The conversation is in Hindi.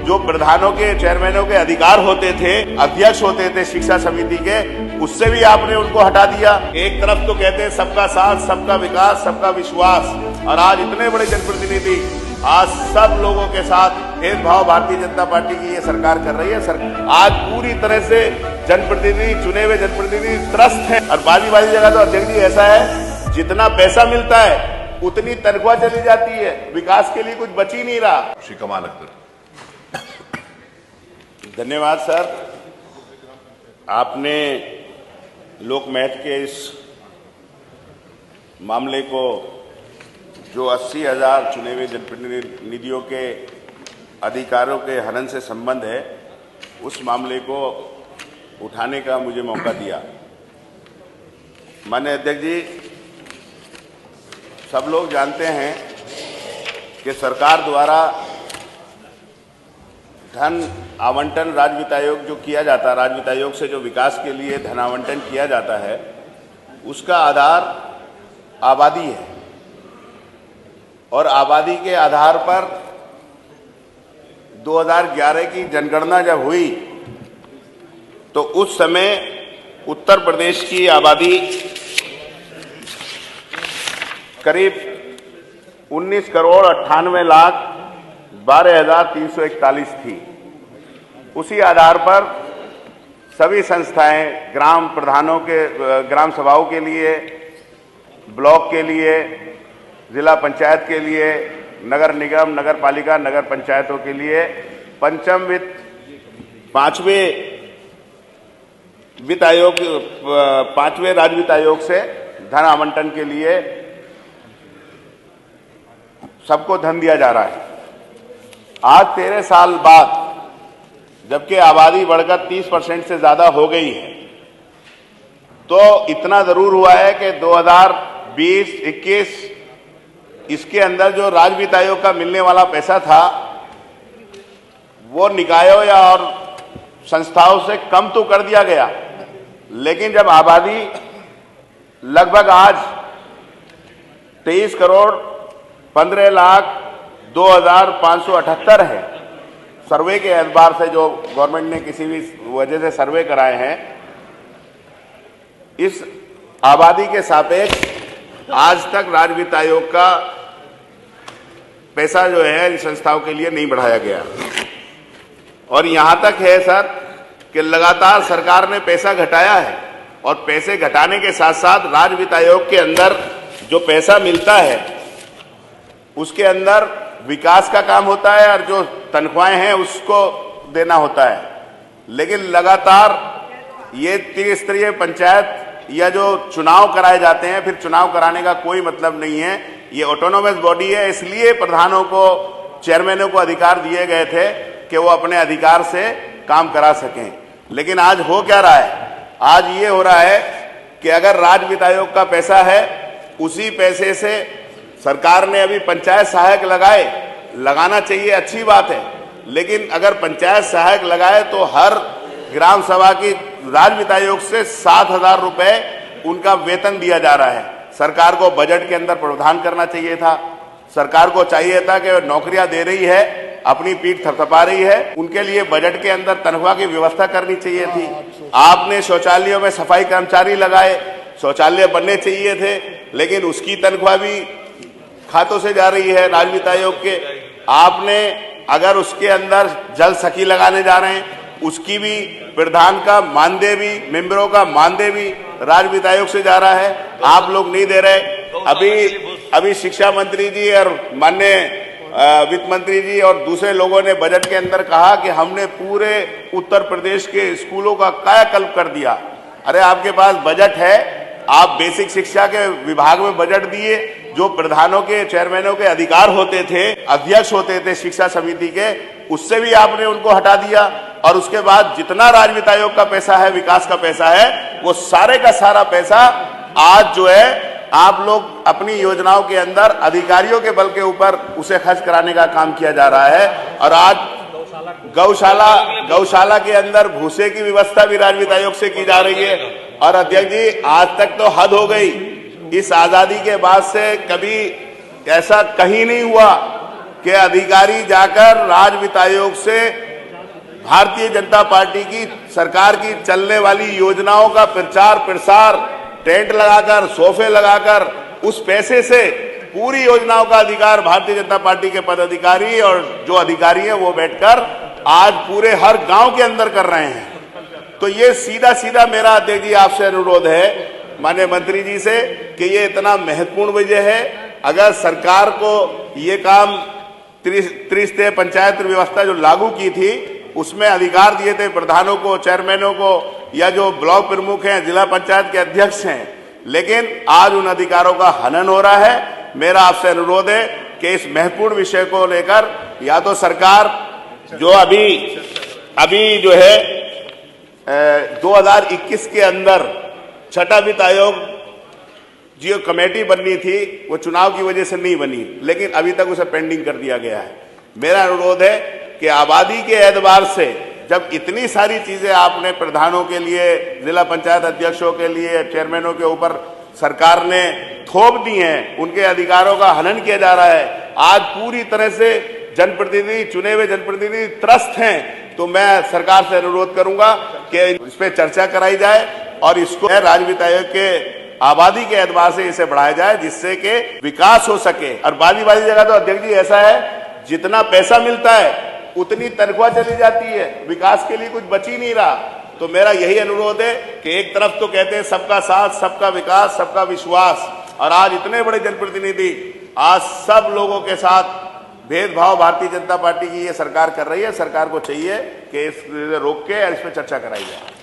जो प्रधानों के, चेयरमैनों के अधिकार होते थे, अध्यक्ष होते थे शिक्षा समिति के, उससे भी आपने उनको हटा दिया। एक तरफ तो कहते हैं सबका साथ, सबका विकास, सबका विश्वास, और आज इतने बड़े जनप्रतिनिधि आज सब लोगों के साथ भेदभाव भारतीय जनता पार्टी की ये सरकार कर रही है। आज पूरी तरह से जनप्रतिनिधि, चुने हुए जनप्रतिनिधि त्रस्त हैं। और बाजी जगह तो अध्यक्ष जी ऐसा है, जितना पैसा मिलता है उतनी तनख्वाह चली जाती है, विकास के लिए कुछ बच ही नहीं रहा। श्री कमाल अख्तर। धन्यवाद सर। आपने लोकमत के इस मामले को, जो 80,000 चुने हुए जनप्रतिनिधियों के अधिकारों के हनन से संबंध है, उस मामले को उठाने का मुझे मौका दिया। माननीय अध्यक्ष जी, सब लोग जानते हैं कि सरकार द्वारा धन आवंटन राज्य वित्त आयोग जो किया जाता है, राज्य वित्त आयोग से जो विकास के लिए धन आवंटन किया जाता है, उसका आधार आबादी है। और आबादी के आधार पर 2011 की जनगणना जब हुई तो उस समय उत्तर प्रदेश की आबादी करीब 19,98,12,341 थी। उसी आधार पर सभी संस्थाएं, ग्राम प्रधानों के, ग्राम सभाओं के लिए, ब्लॉक के लिए, जिला पंचायत के लिए, नगर निगम, नगर पालिका, नगर पंचायतों के लिए पंचम वित्त, पांचवें राज्य वित्त आयोग से धन आवंटन के लिए सबको धन दिया जा रहा है। आज 13 साल बाद, जबकि आबादी बढ़कर 30% से ज्यादा हो गई है, तो इतना जरूर हुआ है कि 2020-21 इसके अंदर जो राज्य वित्त आयोग का मिलने वाला पैसा था, वो निकायों या और संस्थाओं से कम तो कर दिया गया, लेकिन जब आबादी लगभग आज 23,15,02,578 है, सर्वे के एतबार से जो गवर्नमेंट ने किसी भी वजह से सर्वे कराए हैं, इस आबादी के सापेक्ष आज तक राज्य वित्त आयोग का पैसा जो है इन संस्थाओं के लिए नहीं बढ़ाया गया। और यहां तक है सर कि लगातार सरकार ने पैसा घटाया है, और पैसे घटाने के साथ साथ राज्य वित्त आयोग के अंदर जो पैसा मिलता है उसके अंदर विकास का काम होता है और जो तनख्वाहें हैं उसको देना होता है। लेकिन लगातार ये त्रिस्तरीय पंचायत या जो चुनाव कराए जाते हैं, फिर चुनाव कराने का कोई मतलब नहीं है। ये ऑटोनोमस बॉडी है, इसलिए प्रधानों को, चेयरमैनों को अधिकार दिए गए थे कि वो अपने अधिकार से काम करा सकें। लेकिन आज हो क्या रहा है? आज ये हो रहा है कि अगर राज्य वित्त आयोग का पैसा है, उसी पैसे से सरकार ने अभी पंचायत सहायक लगाना चाहिए, अच्छी बात है, लेकिन अगर पंचायत सहायक लगाए तो हर ग्राम सभा की राज्य वित्त आयोग से 7,000 रुपए उनका वेतन दिया जा रहा है। सरकार को बजट के अंदर प्रावधान करना चाहिए था। सरकार को चाहिए था कि नौकरियां दे रही है, अपनी पीठ थपथपा रही है, उनके लिए बजट के अंदर तनख्वाह की व्यवस्था करनी चाहिए थी। आपने शौचालयों में सफाई कर्मचारी लगाए, शौचालय बनने चाहिए थे, लेकिन उसकी तनख्वाह भी खातों से जा रही है राज्य वित्त आयोग के। आपने अगर उसके अंदर जल सखी लगाने जा रहे हैं, उसकी भी प्रधान का मानदेय भी, मेंबरों का मानदेय भी राज्य वित्त आयोग से जा रहा है। आप लोग नहीं दे रहे। अभी शिक्षा मंत्री जी और माननीय वित्त मंत्री जी और दूसरे लोगों ने बजट के अंदर कहा कि हमने पूरे उत्तर प्रदेश के स्कूलों का कायाकल्प कर दिया। अरे आपके पास बजट है, आप बेसिक शिक्षा के विभाग में बजट दिए, जो प्रधानों के, चेयरमैनों के अधिकार होते थे, अध्यक्ष होते थे शिक्षा समिति के, उससे भी आपने उनको हटा दिया। और उसके बाद जितना राज्य वित्त आयोग का पैसा है, विकास का पैसा है, वो सारे का सारा पैसा आज जो है आप लोग अपनी योजनाओं के अंदर अधिकारियों के बल के ऊपर उसे खर्च कराने का काम किया जा रहा है। और आज गौशाला के अंदर भूसे की व्यवस्था भी राज्य वित्त आयोग से की जा रही है। और अध्यक्ष जी, आज तक तो हद हो गई। इस आजादी के बाद से कभी ऐसा कहीं नहीं हुआ कि अधिकारी जाकर राज्य वित्त आयोग से भारतीय जनता पार्टी की सरकार की चलने वाली योजनाओं का प्रचार प्रसार टेंट लगाकर सोफे लगाकर उस पैसे से पूरी योजनाओं का अधिकार भारतीय जनता पार्टी के पदाधिकारी और जो अधिकारी हैं वो बैठकर आज पूरे हर गांव के अंदर कर रहे हैं। तो ये सीधा सीधा मेरा अध्यक्ष जी आपसे अनुरोध है माननीय मंत्री जी से कि ये इतना महत्वपूर्ण विषय है। अगर सरकार को ये काम त्रिस्तरीय पंचायत व्यवस्था जो लागू की थी उसमें अधिकार दिए थे प्रधानों को, चेयरमैनों को या जो ब्लॉक प्रमुख हैं, जिला पंचायत के अध्यक्ष हैं, लेकिन आज उन अधिकारों का हनन हो रहा है। मेरा आपसे अनुरोध है कि इस महत्वपूर्ण विषय को लेकर या तो सरकार जो अभी जो है 2021 के अंदर छठा वित्त आयोग जो कमेटी बननी थी वो चुनाव की वजह से नहीं बनी, लेकिन अभी तक उसे पेंडिंग कर दिया गया है। मेरा अनुरोध है कि आबादी के एतबार से जब इतनी सारी चीजें आपने प्रधानों के लिए, जिला पंचायत अध्यक्षों के लिए, चेयरमैनों के ऊपर सरकार ने थोप दी हैं, उनके अधिकारों का हनन किया जा रहा है, आज पूरी तरह से जनप्रतिनिधि, चुने हुए जनप्रतिनिधि त्रस्त हैं, तो मैं सरकार से अनुरोध करूंगा कि इस पर चर्चा कराई जाए और इसको राज्य वित्त आयोग के आबादी के एतबार से इसे बढ़ाया जाए जिससे कि विकास हो सके। और बादी जगह तो अध्यक्ष जी ऐसा है जितना पैसा मिलता है उतनी तनख्वाह चली जाती है, विकास के लिए कुछ बच ही नहीं रहा। तो मेरा यही अनुरोध है कि एक तरफ तो कहते हैं सबका साथ, सबका विकास, सबका विश्वास, और आज इतने बड़े जनप्रतिनिधि आज सब लोगों के साथ भेदभाव भारतीय जनता पार्टी की ये सरकार कर रही है। सरकार को चाहिए कि इस रोक के इस पर चर्चा कराई जाए।